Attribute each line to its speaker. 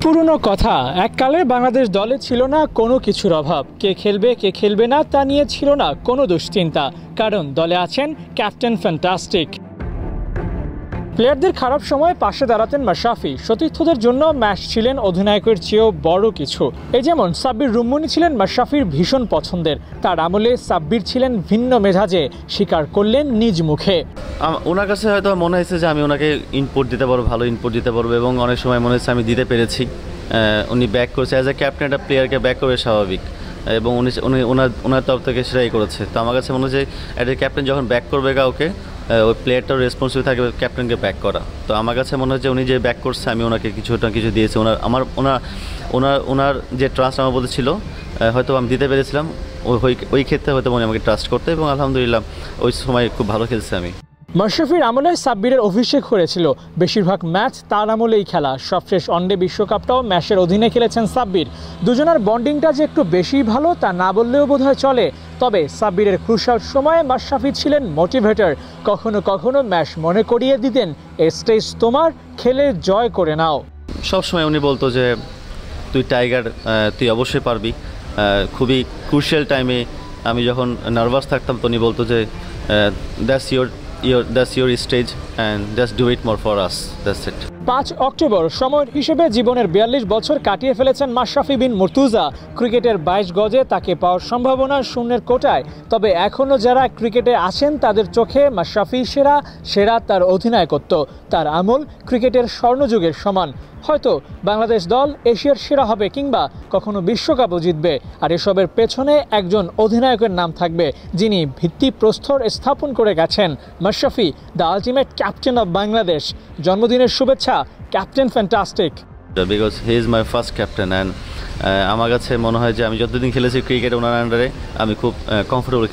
Speaker 1: পুরনো কথা, এককালে বাংলাদেশ দলে ছিল না কোনো কিছুর অভাব। কে খেলবে না তা নিয়ে ছিল না কোনো দুশ্চিন্তা, কারণ দলে আছেন ক্যাপ্টেন ফ্যান্টাস্টিক। প্লেয়ারদের খারাপ সময়ে পাশে দাঁড়াতেন মাশরাফি। সতীর্থদের জন্য ম্যাচ ছিলেন অধিনায়কের চেয়েও বড় কিছু। এই যেমন সাব্বির রুম্মানী ছিলেন মাশরাফির ভীষণ পছন্দের। তার আমলে সাব্বির ছিলেন ভিন্ন মেজাজে, স্বীকার করলেন নিজ মুখে।
Speaker 2: ওনার কাছে হয়তো মনে হয়েছে যে আমি ওনাকে ইনপুট দিতে পারবো, ভালো ইনপুট দিতে পারবো, এবং অনেক সময় মনে হচ্ছে আমি দিতে পেরেছি। উনি ব্যাক করেছে অ্যাজ এ ক্যাপ্টেন, একটা প্লেয়ারকে ব্যাক করবে স্বাভাবিক, এবং ওনার তরফ থেকে সেটাই করেছে। তো আমার কাছে মনে হচ্ছে একটা ক্যাপ্টেন যখন ব্যাক করবে কাউকে, ওই প্লেয়ারটাও রেসপন্সিবল থাকবে ক্যাপ্টেনকে ব্যাক করা। তো আমার কাছে মনে হচ্ছে উনি যে ব্যাক করছে, আমি ওনাকে কিছু দিয়েছি। ওনার যে ট্রাস্ট আমার প্রতি ছিল, হয়তো আমি দিতে পেরেছিলাম। ওই ক্ষেত্রে হয়তো উনি আমাকে ট্রাস্ট করতে, এবং আলহামদুলিল্লাহ ওই সময় খুব ভালো খেলছে আমি।
Speaker 1: মাশরাফির আমলে সাব্বিরের অভিষেক হয়েছিল। বেশিরভাগ ম্যাচ তার আমলেই খেলা। সবশেষ ওয়ানডে বিশ্বকাপটাও ম্যাচের অধীনে খেলেছেন সাব্বির। দুজনের বন্ডিংটা যে একটু বেশি ভালো তা না বললেও বোধহয় চলে। তবে সাব্বিরের ক্রুশাল সময়ে মাশরাফি ছিলেন মোটিভেটর। কখনো কখনো ম্যাচ মনে করিয়ে দিতেন, এই স্টেজ তোমার, খেলে জয় করে নাও।
Speaker 2: সবসময় উনি বলতো যে তুই টাইগার, তুই অবশ্যই পারবি। খুবই ক্রুশিয়াল টাইমে আমি যখন নার্ভাস থাকতাম, তো উনি বলতো যে that's your stage and just do it more for us, that's it.
Speaker 1: 5 October সময়ের হিসেবে জীবনের 42 বছর কাটিয়ে ফেলেছেন মাশরাফি বিন মুর্তজা। ক্রিকেটের 22 গজে তাকে পাওয়ার সম্ভাবনা শূন্যের কোটায়। তবে এখনও যারা ক্রিকেটে আছেন তাদের চোখে মাশরাফি সেরা তার অধিনায়কত্ব। তার আমল ক্রিকেটের স্বর্ণযুগের সমান। হয়তো বাংলাদেশ দল এশিয়ার সেরা হবে, কিংবা কখনো বিশ্বকাপও জিতবে। আর এসবের পেছনে একজন অধিনায়কের নাম থাকবে, যিনি ভিত্তিপ্রস্তর স্থাপন করে গেছেন। Mashrafe, the ultimate captain of Bangladesh. জন্মদিনের শুভেচ্ছা captain fantastic.
Speaker 2: Because he is my first captain, and আমার কাছে মনে হয় যে আমি যতদিন খেলেছি ক্রিকেট ওনার আন্ডারে, আমি খুব কমফোর্টেবল।